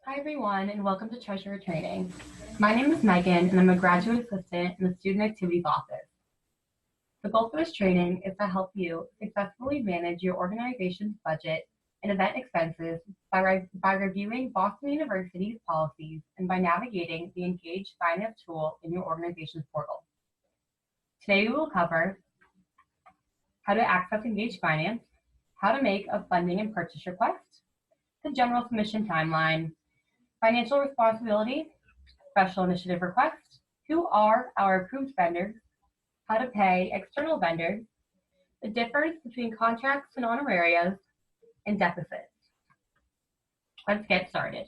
Hi everyone and welcome to Treasurer Training. My name is Megan and I'm a graduate assistant in the Student Activities Office. The goal for this training is to help you successfully manage your organization's budget and event expenses by reviewing Boston University's policies and by navigating the Engage Finance tool in your organization's portal. Today we will cover how to access Engage Finance, how to make a funding and purchase request, the general submission timeline, financial responsibility, special initiative requests, who are our approved vendors, how to pay external vendors, the difference between contracts and honorarias, and deficits. Let's get started.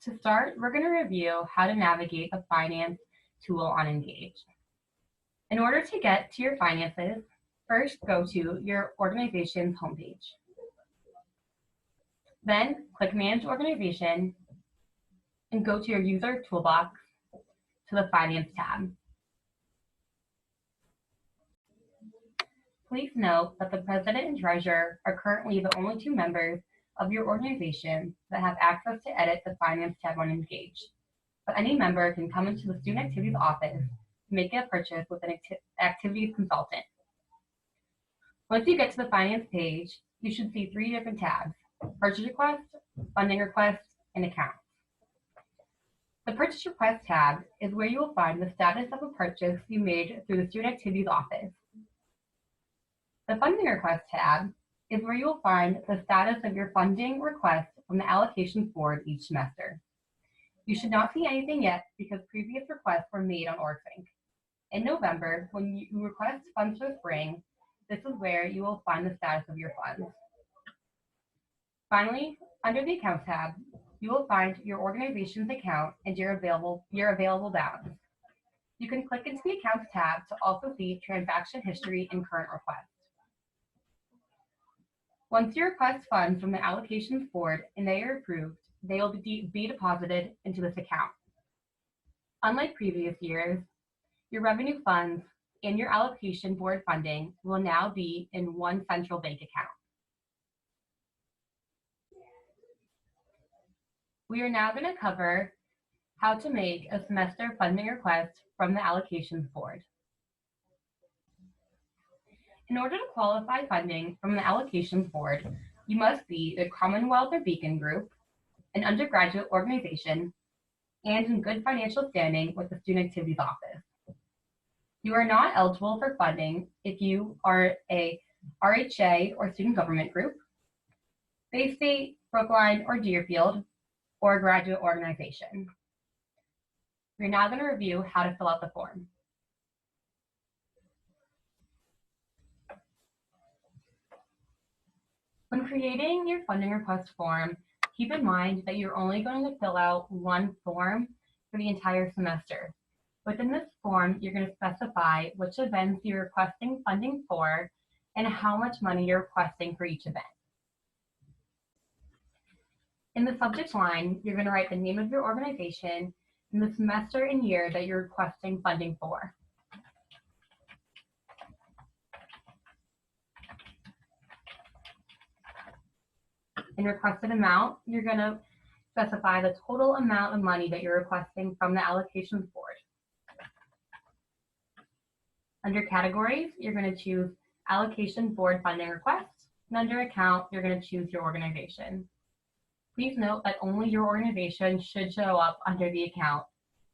To start, we're going to review how to navigate the finance tool on Engage. In order to get to your finances, first go to your organization's homepage. Then click Manage Organization and go to your User Toolbox to the Finance tab. Please note that the President and Treasurer are currently the only two members of your organization that have access to edit the Finance tab on Engage, but any member can come into the Student Activities Office to make a purchase with an activities consultant. Once you get to the Finance page, you should see three different tabs: Purchase Request, Funding Request, and Accounts. The Purchase Request tab is where you will find the status of a purchase you made through the Student Activities Office. The Funding Request tab is where you will find the status of your funding request from the Allocations Board each semester. You should not see anything yet because previous requests were made on OrgSync. In November, when you request funds for the spring, this is where you will find the status of your funds. Finally, under the Accounts tab, you will find your organization's account and your available balance. You can click into the Accounts tab to also see transaction history and current requests. Once you request funds from the Allocations Board and they are approved, they will be deposited into this account. Unlike previous years, your revenue funds and your Allocation Board funding will now be in one central bank account. We are now going to cover how to make a semester funding request from the Allocations Board. In order to qualify funding from the Allocations Board, you must be a Commonwealth or Beacon Group, an undergraduate organization, and in good financial standing with the Student Activities Office. You are not eligible for funding if you are a RHA or student government group, Bay State, Brookline, or Deerfield, or a graduate organization. We're now going to review how to fill out the form. When creating your funding request form, keep in mind that you're only going to fill out one form for the entire semester. Within this form, you're going to specify which events you're requesting funding for and how much money you're requesting for each event. In the subject line, you're going to write the name of your organization and the semester and year that you're requesting funding for. In requested amount, you're going to specify the total amount of money that you're requesting from the Allocations Board. Under categories, you're going to choose Allocation Board Funding Request, and under account, you're going to choose your organization. Please note that only your organization should show up under the account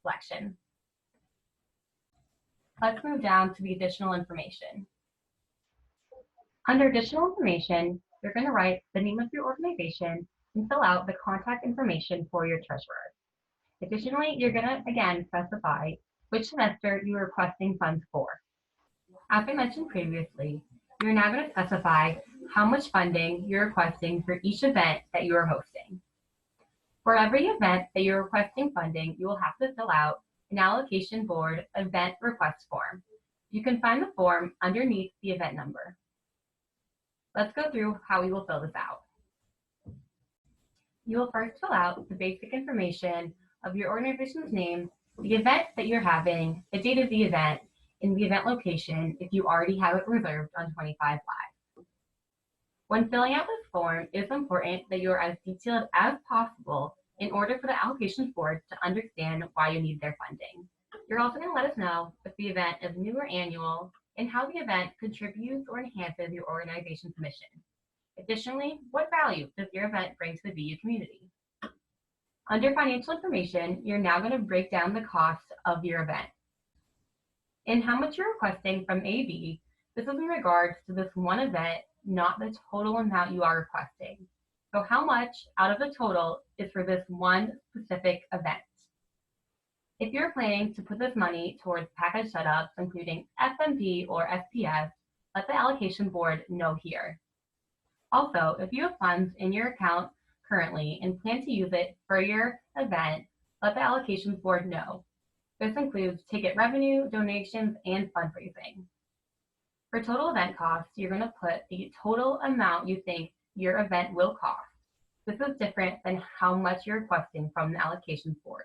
selection. Let's move down to the additional information. Under additional information, you're going to write the name of your organization and fill out the contact information for your treasurer. Additionally, you're going to, again, specify which semester you're requesting funds for. As I mentioned previously, you're now going to specify how much funding you're requesting for each event that you are hosting. For every event that you're requesting funding, you will have to fill out an Allocation Board event request form. You can find the form underneath the event number. Let's go through how we will fill this out. You will first fill out the basic information of your organization's name, the event that you're having, the date of the event, and the event location if you already have it reserved on 25 Live. When filling out this form, it is important that you are as detailed as possible in order for the allocations board to understand why you need their funding. You're also going to let us know if the event is new or annual and how the event contributes or enhances your organization's mission. Additionally, what value does your event bring to the BU community? Under financial information, you're now going to break down the cost of your event. And how much you're requesting from AB, this is in regards to this one event, not the total amount you are requesting. So how much out of the total is for this one specific event? If you're planning to put this money towards package setups, including FMP or SPS, let the allocation board know here. Also, if you have funds in your account currently and plan to use it for your event, let the allocations board know. This includes ticket revenue, donations, and fundraising. For total event costs, you're going to put the total amount you think your event will cost. This is different than how much you're requesting from the allocations board.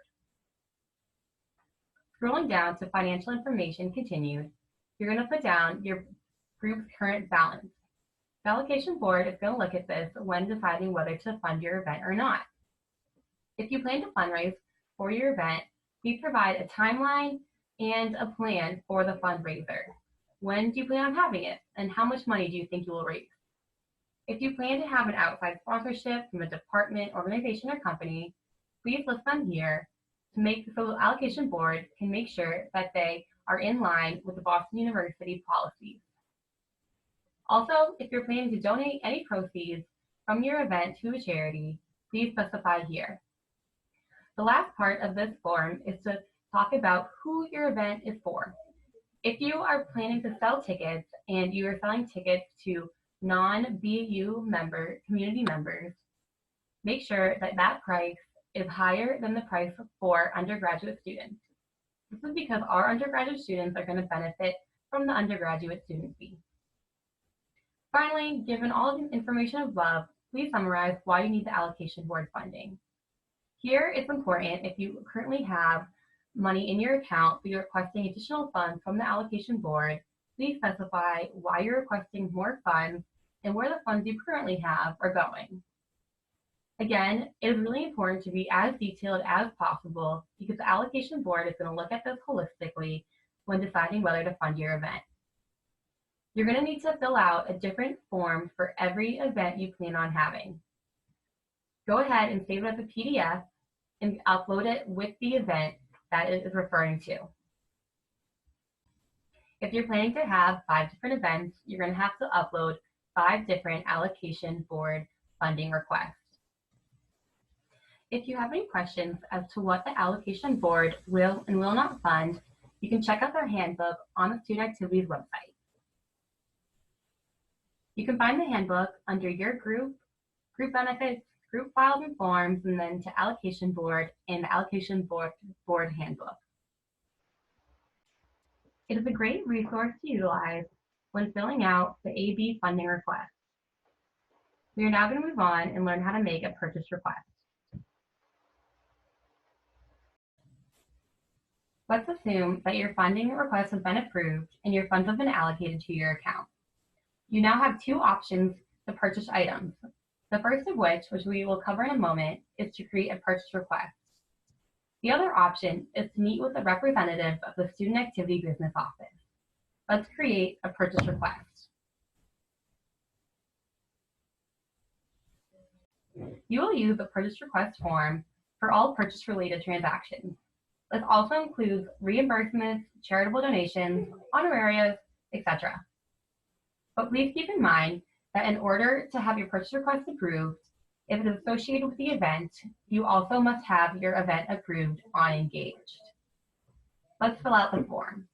Scrolling down to financial information continued, you're going to put down your group's current balance. The allocation board is going to look at this when deciding whether to fund your event or not. If you plan to fundraise for your event, please provide a timeline and a plan for the fundraiser. When do you plan on having it, and how much money do you think you will raise? If you plan to have an outside sponsorship from a department, organization, or company, please list them here so the allocation board can make sure that they are in line with the Boston University policies. Also, if you're planning to donate any proceeds from your event to a charity, please specify here. The last part of this form is to talk about who your event is for. If you are planning to sell tickets and you are selling tickets to non-BU community members, make sure that that price is higher than the price for undergraduate students. This is because our undergraduate students are going to benefit from the undergraduate student fee. Finally, given all of the information above, please summarize why you need the allocation board funding. Here, it's important if you currently have money in your account but you're requesting additional funds from the allocation board, please specify why you're requesting more funds and where the funds you currently have are going. Again, it is really important to be as detailed as possible because the allocation board is going to look at this holistically when deciding whether to fund your event. You're going to need to fill out a different form for every event you plan on having. Go ahead and save it as a PDF and upload it with the event that it is referring to. If you're planning to have 5 different events, you're going to have to upload 5 different allocation board funding requests. If you have any questions as to what the allocation board will and will not fund, you can check out their handbook on the Student Activities website. You can find the handbook under your group benefits, group files and forms, and then to allocation board and the allocation board handbook. It is a great resource to utilize when filling out the AB funding request. We are now going to move on and learn how to make a purchase request. Let's assume that your funding request has been approved and your funds have been allocated to your account. You now have 2 options to purchase items. The first of which we will cover in a moment, is to create a purchase request. The other option is to meet with a representative of the Student Activity Business Office. Let's create a purchase request. You will use the purchase request form for all purchase-related transactions. This also includes reimbursements, charitable donations, honorariums, etc. But please keep in mind that in order to have your purchase request approved, if it is associated with the event, you also must have your event approved on Engaged. Let's fill out the form.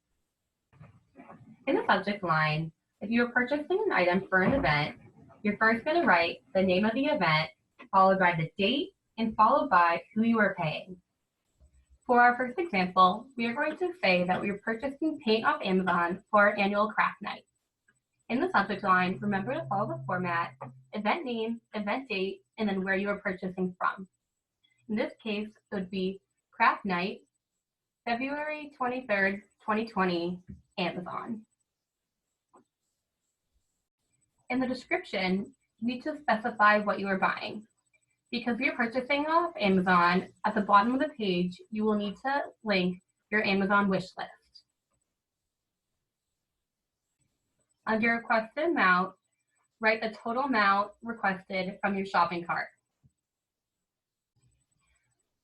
In the subject line, if you are purchasing an item for an event, you're first going to write the name of the event, followed by the date, and followed by who you are paying. For our first example, we are going to say that we are purchasing paint off Amazon for our annual craft night. In the subject line, remember to follow the format, event name, event date, and then where you are purchasing from. In this case, it would be Craft Night, February 23rd, 2020, Amazon. In the description, you you need to specify what you are buying. Because you're purchasing off Amazon, at the bottom of the page, you will need to link your Amazon wish list. Under requested amount, write the total amount requested from your shopping cart.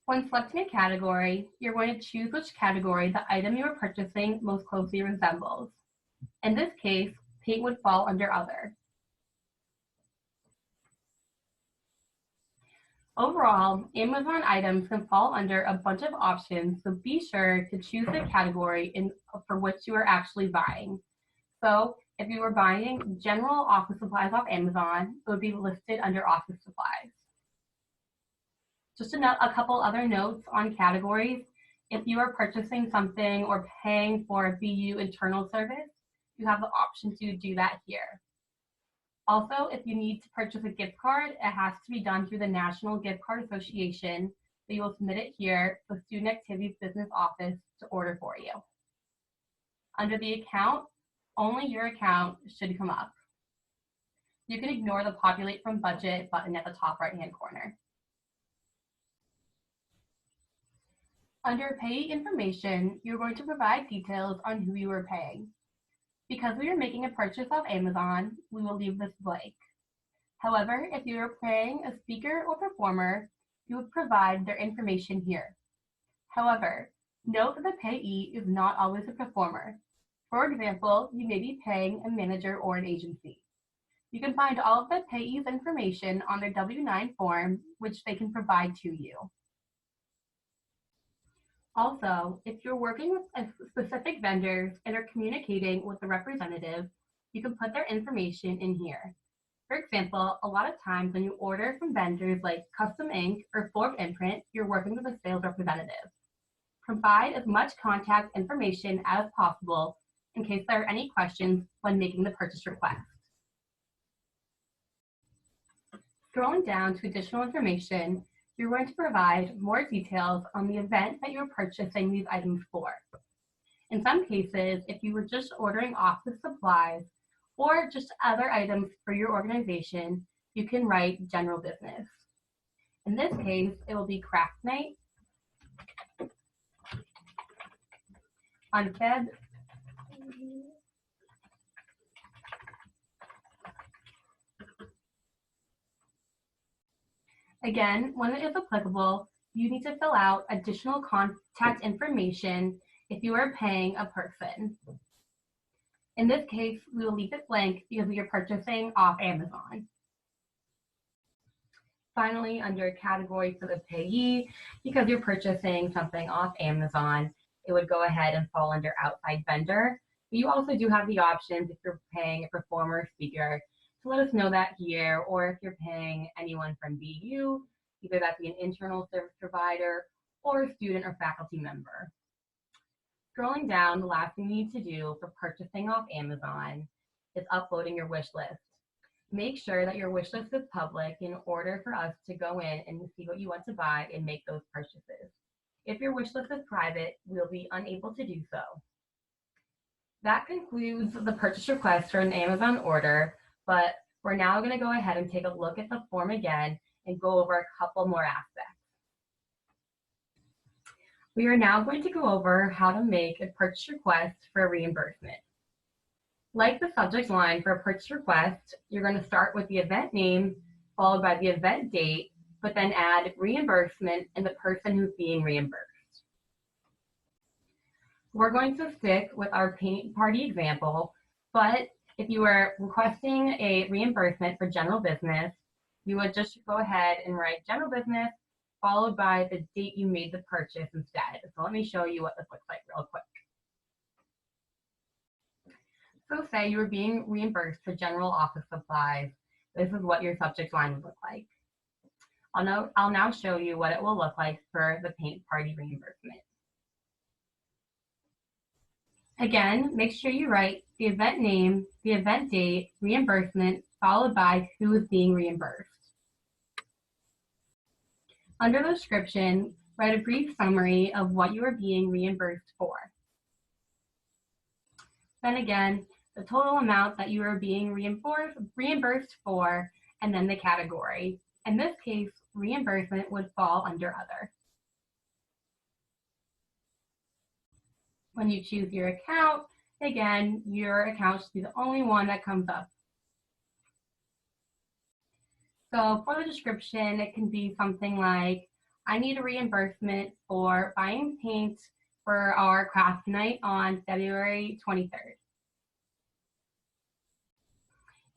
When selecting a category, you're going to choose which category the item you are purchasing most closely resembles. In this case, paint would fall under Other. Overall, Amazon items can fall under a bunch of options, so be sure to choose the category for which you are actually buying. So if you were buying general office supplies off Amazon, it would be listed under office supplies. Just a couple other notes on categories. If you are purchasing something or paying for a BU internal service, you have the option to do that here. Also, if you need to purchase a gift card, it has to be done through the National Gift Card Association, so you will submit it here to Student Activities Business Office to order for you. Under the account, only your account should come up. You can ignore the Populate from Budget button at the top right-hand corner. Under Payee Information, you're going to provide details on who you are paying. Because we are making a purchase off Amazon, we will leave this blank. However, if you are paying a speaker or performer, you would provide their information here. However, note that the payee is not always a performer. For example, you may be paying a manager or an agency. You can find all of the payee's information on their W-9 form, which they can provide to you. Also, if you're working with specific vendors and are communicating with the representative, you can put their information in here. For example, a lot of times when you order from vendors like Custom Ink or Fork Imprint, you're working with a sales representative. Provide as much contact information as possible in case there are any questions when making the purchase request. Scrolling down to additional information, you're going to provide more details on the event that you're purchasing these items for. In some cases, if you were just ordering office supplies or just other items for your organization, you can write general business. In this case, it will be craft night on Feb. Again, when it is applicable, you need to fill out additional contact information if you are paying a person. In this case, we will leave it blank because we are purchasing off Amazon. Finally, under category for the payee, because you're purchasing something off Amazon, it would go ahead and fall under outside vendor. But you also do have the options if you're paying a performer or speaker to let us know that here, or if you're paying anyone from BU, either that be an internal service provider or a student or faculty member. Scrolling down, the last thing you need to do for purchasing off Amazon is uploading your wish list. Make sure that your wish list is public in order for us to go in and see what you want to buy and make those purchases. If your wish list is private, we'll be unable to do so. That concludes the purchase request for an Amazon order, but we're now going to go ahead and take a look at the form again and go over a couple more aspects. We are now going to go over how to make a purchase request for a reimbursement. Like the subject line for a purchase request, you're going to start with the event name, followed by the event date, but then add reimbursement and the person who's being reimbursed. We're going to stick with our paint party example, but if you are requesting a reimbursement for general business, you would just go ahead and write general business, followed by the date you made the purchase instead. So let me show you what this looks like real quick. So say you were being reimbursed for general office supplies. This is what your subject line would look like. I'll now show you what it will look like for the paint party reimbursement. Again, make sure you write the event name, the event date, reimbursement, followed by who is being reimbursed. Under the description, write a brief summary of what you are being reimbursed for. Then again, the total amount that you are being reimbursed for and then the category. In this case, reimbursement would fall under other. When you choose your account, again, your account should be the only one that comes up. So for the description, it can be something like, I need a reimbursement for buying paint for our craft night on February 23rd.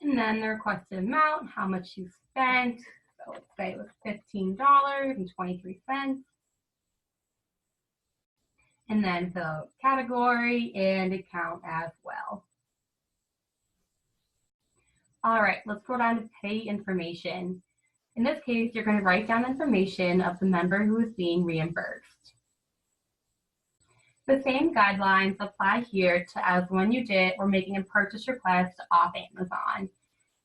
And then the requested amount, how much you spent. So let's say it was $15.23. And then the category and account as well. All right, let's go down to pay information. In this case, you're going to write down information of the member who is being reimbursed. The same guidelines apply here to as when you did or making a purchase request off Amazon.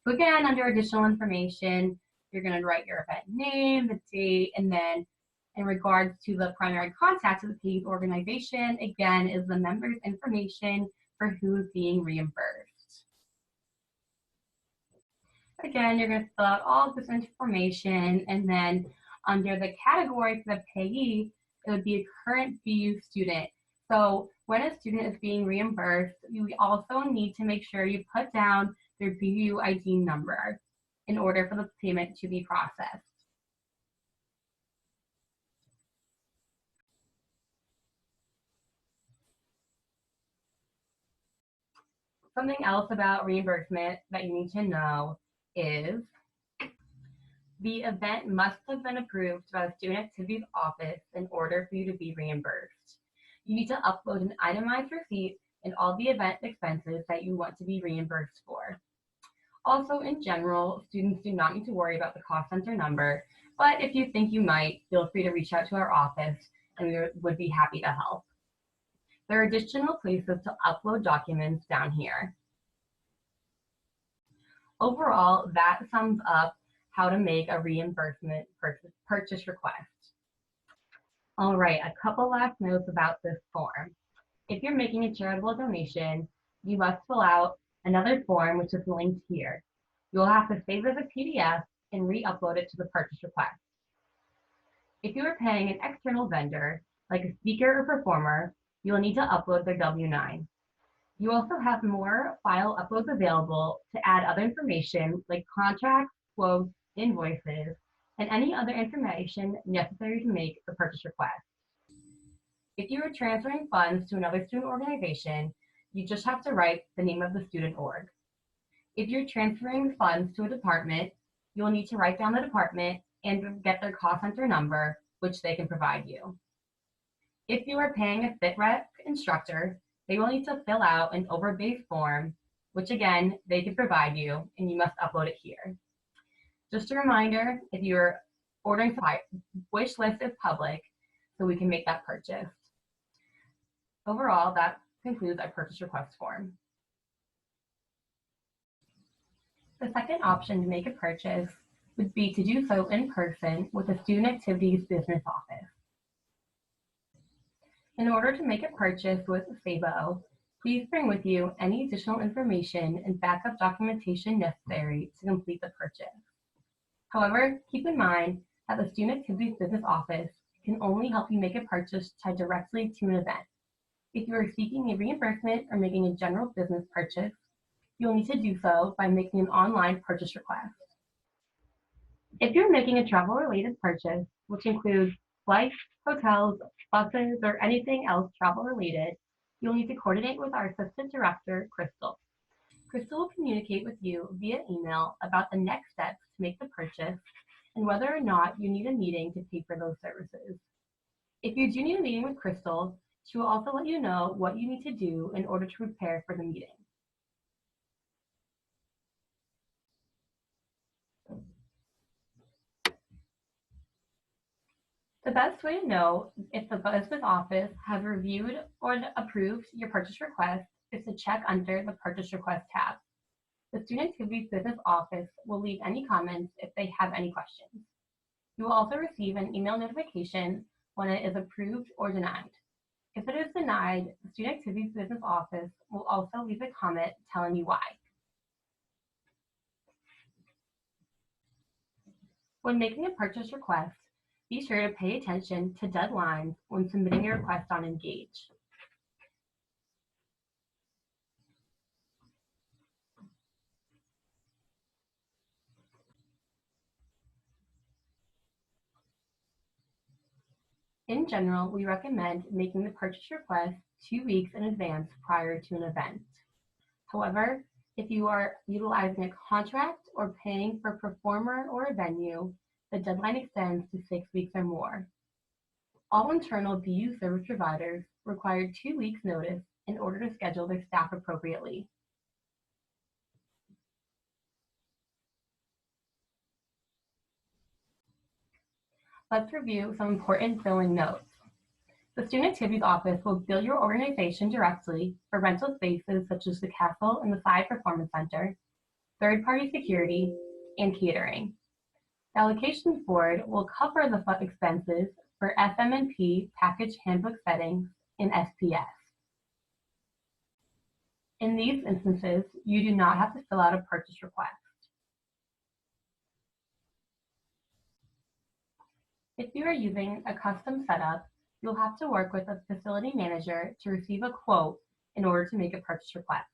So again, under additional information, you're going to write your event name, the date, and then in regards to the primary contact of the paid organization, again, is the member's information for who is being reimbursed. Again, you're going to fill out all of this information, and then under the category for the payee, it would be a current BU student. So when a student is being reimbursed, you also need to make sure you put down their BU ID number in order for the payment to be processed. Something else about reimbursement that you need to know is the event must have been approved by the Student Activities Office in order for you to be reimbursed. You need to upload an itemized receipt and all the event expenses that you want to be reimbursed for. Also, in general, students do not need to worry about the cost center number, but if you think you might, feel free to reach out to our office and we would be happy to help. There are additional places to upload documents down here. Overall, that sums up how to make a reimbursement purchase request. All right, a couple last notes about this form. If you're making a charitable donation, you must fill out another form which is linked here. You'll have to save it as a PDF and re-upload it to the purchase request. If you are paying an external vendor, like a speaker or performer, you will need to upload their W-9. You also have more file uploads available to add other information like contracts, quotes, invoices, and any other information necessary to make the purchase request. If you are transferring funds to another student organization, you just have to write the name of the student org. If you're transferring funds to a department, you will need to write down the department and get their cost center number, which they can provide you. If you are paying a FitRec instructor, they will need to fill out an overbase form, which again, they can provide you, and you must upload it here. Just a reminder, if you're ordering supply, wish list is public, so we can make that purchase. Overall, that concludes our purchase request form. The second option to make a purchase would be to do so in person with the Student Activities Business Office. In order to make a purchase with Sabo, please bring with you any additional information and backup documentation necessary to complete the purchase. However, keep in mind that the Student Activities Business Office can only help you make a purchase tied directly to an event. If you are seeking a reimbursement or making a general business purchase, you'll need to do so by making an online purchase request. If you're making a travel-related purchase, which includes flights, hotels, buses, or anything else travel-related, you'll need to coordinate with our Assistant Director, Crystal. Crystal will communicate with you via email about the next steps to make the purchase and whether or not you need a meeting to pay for those services. If you do need a meeting with Crystal, she will also let you know what you need to do in order to prepare for the meeting. The best way to know if the business office has reviewed or approved your purchase request is to check under the Purchase Request tab. The Student Activities Business Office will leave any comments if they have any questions. You will also receive an email notification when it is approved or denied. If it is denied, the Student Activities Business Office will also leave a comment telling you why. When making a purchase request, be sure to pay attention to deadlines when submitting your request on Engage. In general, we recommend making the purchase request 2 weeks in advance prior to an event. However, if you are utilizing a contract or paying for a performer or a venue, the deadline extends to 6 weeks or more. All internal BU service providers require 2 weeks notice in order to schedule their staff appropriately. Let's review some important billing notes. The Student Activities Office will bill your organization directly for rental spaces such as the Castle and the Psi Performance Center, third-party security, and catering. The Allocations Board will cover the expenses for FM&P package handbook settings and SPS. In these instances, you do not have to fill out a purchase request. If you are using a custom setup, you'll have to work with a facility manager to receive a quote in order to make a purchase request.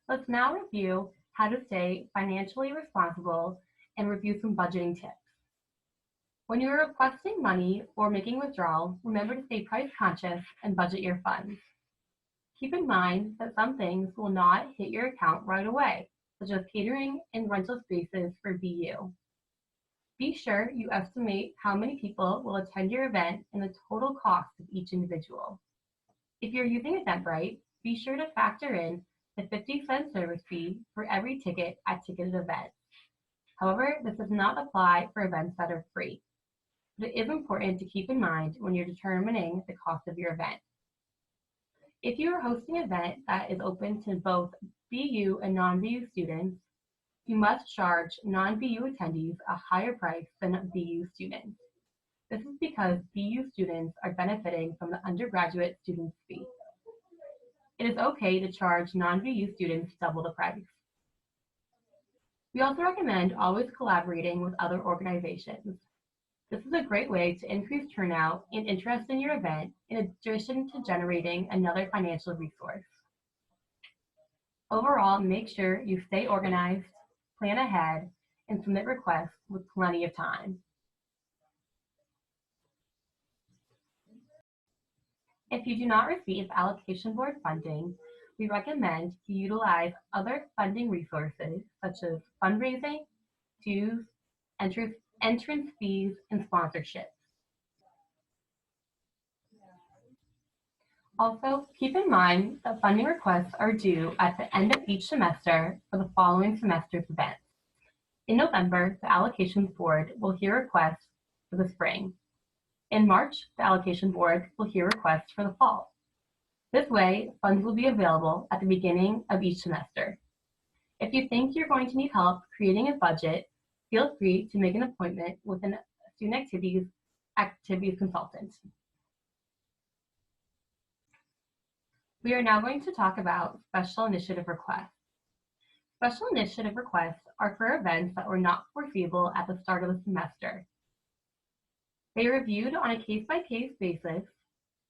Let's now review how to stay financially responsible and review some budgeting tips. When you are requesting money or making withdrawal, remember to stay price conscious and budget your funds. Keep in mind that some things will not hit your account right away, such as catering and rental spaces for BU. Be sure you estimate how many people will attend your event and the total cost of each individual. If you're using Eventbrite, be sure to factor in the 50-cent service fee for every ticket at ticketed events. However, this does not apply for events that are free. But it is important to keep in mind when you're determining the cost of your event. If you are hosting an event that is open to both BU and non-BU students, you must charge non-BU attendees a higher price than BU students. This is because BU students are benefiting from the undergraduate students fee. It is okay to charge non-BU students double the price. We also recommend always collaborating with other organizations. This is a great way to increase turnout and interest in your event, in addition to generating another financial resource. Overall, make sure you stay organized, plan ahead, and submit requests with plenty of time. If you do not receive Allocation Board funding, we recommend you utilize other funding resources such as fundraising, dues, entrance fees, and sponsorships. Also, keep in mind that funding requests are due at the end of each semester for the following semester's events. In November, the Allocations Board will hear requests for the spring. In March, the Allocation Board will hear requests for the fall. This way, funds will be available at the beginning of each semester. If you think you're going to need help creating a budget, feel free to make an appointment with a student activities consultant. We are now going to talk about special initiative requests. Special initiative requests are for events that were not foreseeable at the start of the semester. They are reviewed on a case-by-case basis,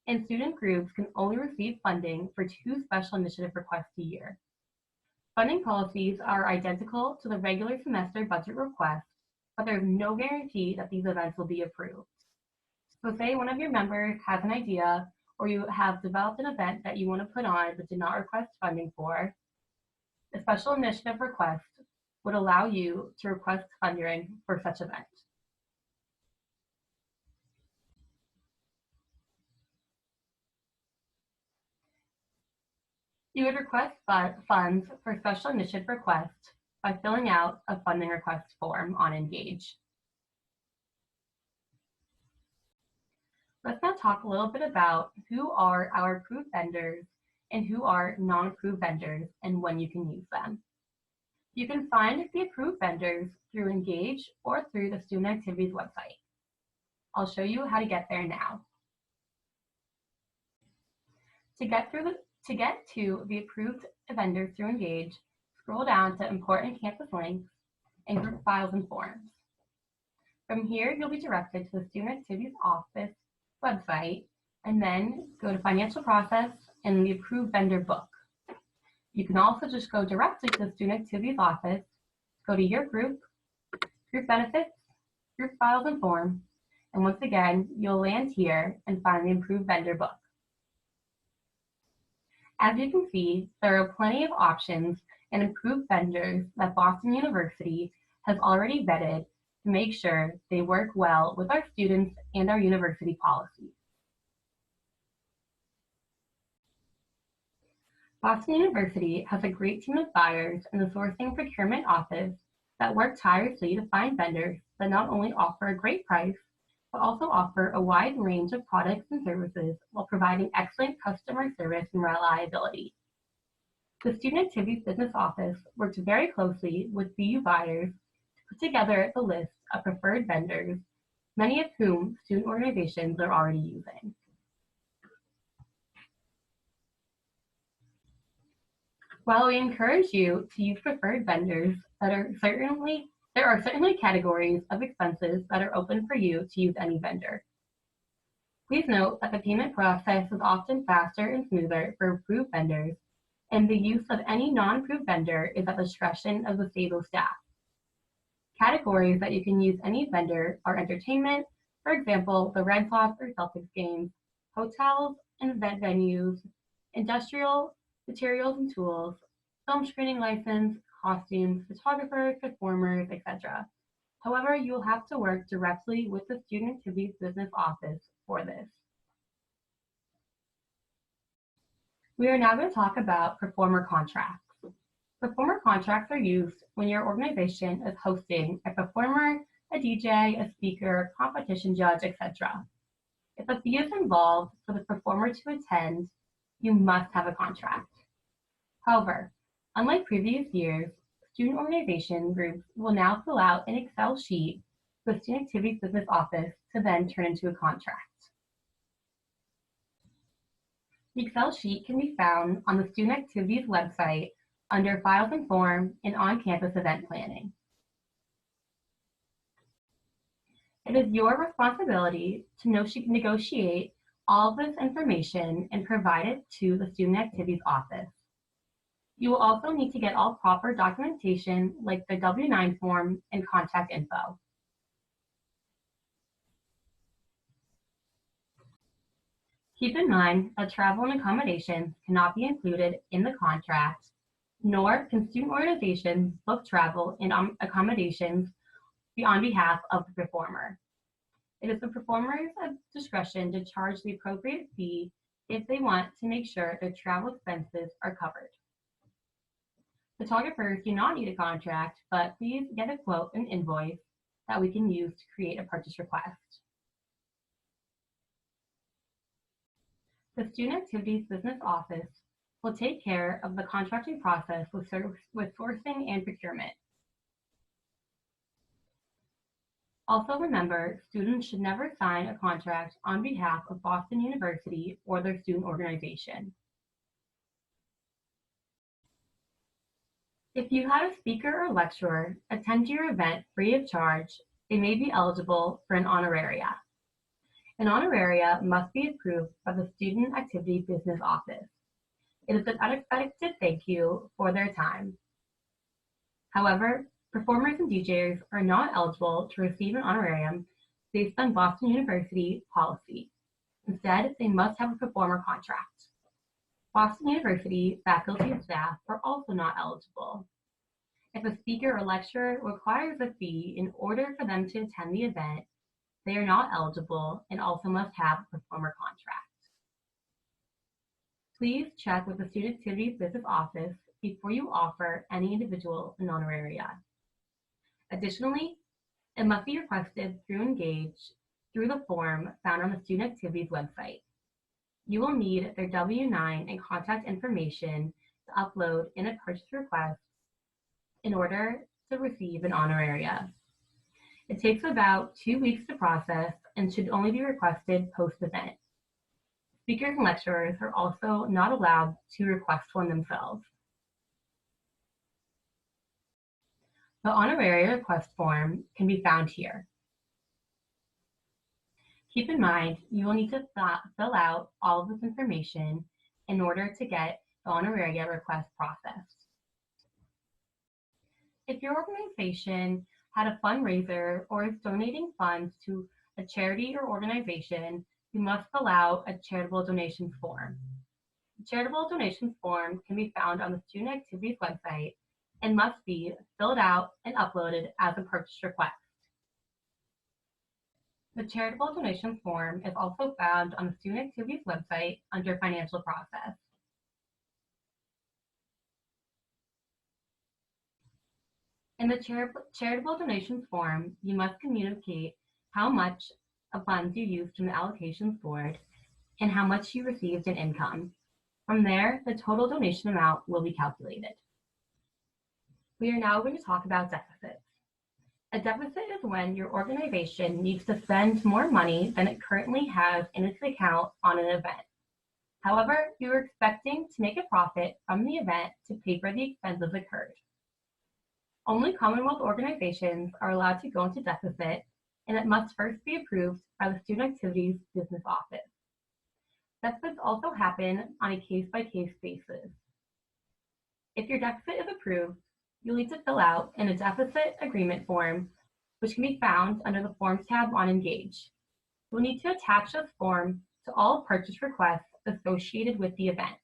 and student groups can only receive funding for 2 special initiative requests a year. Funding policies are identical to the regular semester budget request, but there is no guarantee that these events will be approved. So say one of your members has an idea, or you have developed an event that you want to put on but did not request funding for, the special initiative request would allow you to request funding for such event. You would request funds for special initiative requests by filling out a funding request form on Engage. Let's now talk a little bit about who are our approved vendors and who are non-approved vendors and when you can use them. You can find the approved vendors through Engage or through the Student Activities website. I'll show you how to get there now. To get to the approved vendors through Engage, Scroll down to Important Campus Links and Group Files and Forms. From here, you'll be directed to the Student Activities Office website, and then go to Financial Process and the Approved Vendor Book. You can also just go directly to the Student Activities Office, go to your group, Group Benefits, Group Files and Forms, and once again, you'll land here and find the Approved Vendor Book. As you can see, there are plenty of options and approved vendors that Boston University has already vetted to make sure they work well with our students and our university policies. Boston University has a great team of buyers in the Sourcing and Procurement Office that work tirelessly to find vendors that not only offer a great price, but also offer a wide range of products and services while providing excellent customer service and reliability. The Student Activities Business Office works very closely with BU buyers to put together the list of preferred vendors, many of whom student organizations are already using. While we encourage you to use preferred vendors, there are certainly categories of expenses that are open for you to use any vendor. Please note that the payment process is often faster and smoother for approved vendors, and the use of any non-approved vendor is at the discretion of the stable staff. Categories that you can use any vendor are entertainment, for example, the Red Sox or Celtics games, hotels and event venues, industrial, materials and tools, film screening license, costumes, photographers, performers, etc. However, you will have to work directly with the Student Activities Business Office for this. We are now going to talk about performer contracts. Performer contracts are used when your organization is hosting a performer, a DJ, a speaker, competition judge, etc. If a fee is involved for the performer to attend, you must have a contract. However, unlike previous years, student organization groups will now fill out an Excel sheet for the Student Activities Business Office to then turn into a contract. The Excel sheet can be found on the Student Activities website under Files and Forms and On-Campus Event Planning. It is your responsibility to negotiate all of this information and provide it to the Student Activities Office. You will also need to get all proper documentation like the W-9 form and contact info. Keep in mind that travel and accommodations cannot be included in the contract, nor can student organizations book travel and accommodations on behalf of the performer. It is the performer's discretion to charge the appropriate fee if they want to make sure their travel expenses are covered. Photographers do not need a contract, but please get a quote and invoice that we can use to create a purchase request. The Student Activities Business Office will take care of the contracting process with sourcing and procurement. Also remember, students should never sign a contract on behalf of Boston University or their student organization. If you had a speaker or lecturer attend your event free of charge, they may be eligible for an honoraria. An honoraria must be approved by the Student Activity Business Office. It is an unexpected thank you for their time. However, performers and DJs are not eligible to receive an honorarium based on Boston University policy. Instead, they must have a performer contract. Boston University faculty and staff are also not eligible. If a speaker or lecturer requires a fee in order for them to attend the event, they are not eligible and also must have a performer contract. Please check with the Student Activities Business Office before you offer any individual an honoraria. Additionally, it must be requested through Engage through the form found on the Student Activities website. You will need their W-9 and contact information to upload in a purchase request in order to receive an honoraria. It takes about 2 weeks to process and should only be requested post-event. Speakers and lecturers are also not allowed to request one themselves. The honorarium request form can be found here. Keep in mind, you will need to fill out all of this information in order to get the honoraria request processed. If your organization had a fundraiser or is donating funds to a charity or organization, you must fill out a charitable donations form. The charitable donations form can be found on the Student Activities website and must be filled out and uploaded as a purchase request. The charitable donation form is also found on the Student Activities website under Financial Process. In the charitable donations form, you must communicate how much of funds you used from the allocations board and how much you received in income. From there, the total donation amount will be calculated. We are now going to talk about deficits. A deficit is when your organization needs to spend more money than it currently has in its account on an event. However, you are expecting to make a profit from the event to pay for the expenses incurred. Only Commonwealth organizations are allowed to go into deficit, and it must first be approved by the Student Activities Business Office. Deficits also happen on a case-by-case basis. If your deficit is approved, you'll need to fill out a deficit agreement form, which can be found under the Forms tab on Engage. You'll need to attach this form to all purchase requests associated with the event.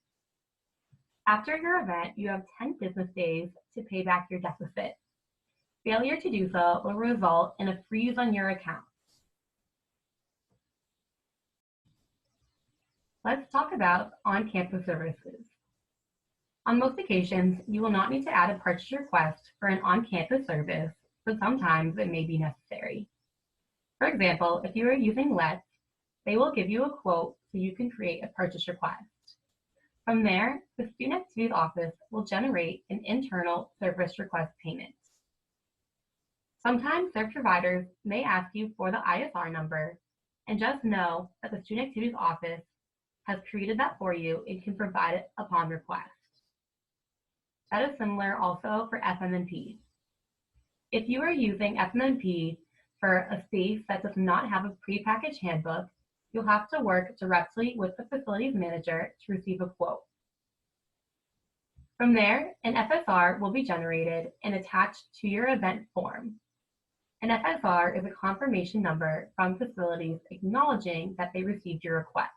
After your event, you have 10 business days to pay back your deficit. Failure to do so will result in a freeze on your account. Let's talk about on-campus services. On most occasions, you will not need to add a purchase request for an on-campus service, but sometimes it may be necessary. For example, if you are using Let's, they will give you a quote so you can create a purchase request. From there, the Student Activities Office will generate an internal service request payment. Sometimes service providers may ask you for the ISR number, and just know that the Student Activities Office has created that for you and can provide it upon request. That is similar also for FMNP. If you are using FMNP for a space that does not have a prepackaged handbook, you'll have to work directly with the facilities manager to receive a quote. From there, an FSR will be generated and attached to your event form. An FSR is a confirmation number from facilities acknowledging that they received your request.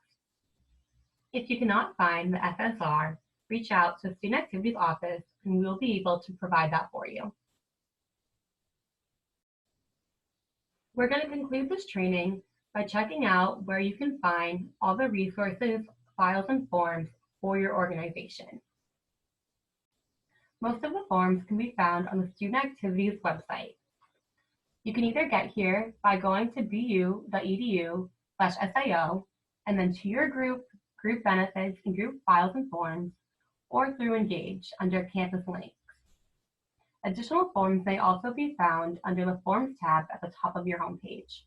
If you cannot find the FSR, reach out to the Student Activities Office and we will be able to provide that for you. We're going to conclude this training by checking out where you can find all the resources, files, and forms for your organization. Most of the forms can be found on the Student Activities website. You can either get here by going to bu.edu/SIO and then to your group benefits, and group files and forms, or through Engage under Campus Links. Additional forms may also be found under the Forms tab at the top of your homepage.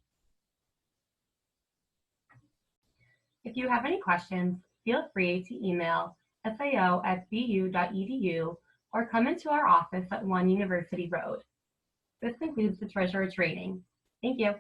If you have any questions, feel free to email sao@bu.edu or come into our office at 1 University Road. This concludes the Treasurer training. Thank you.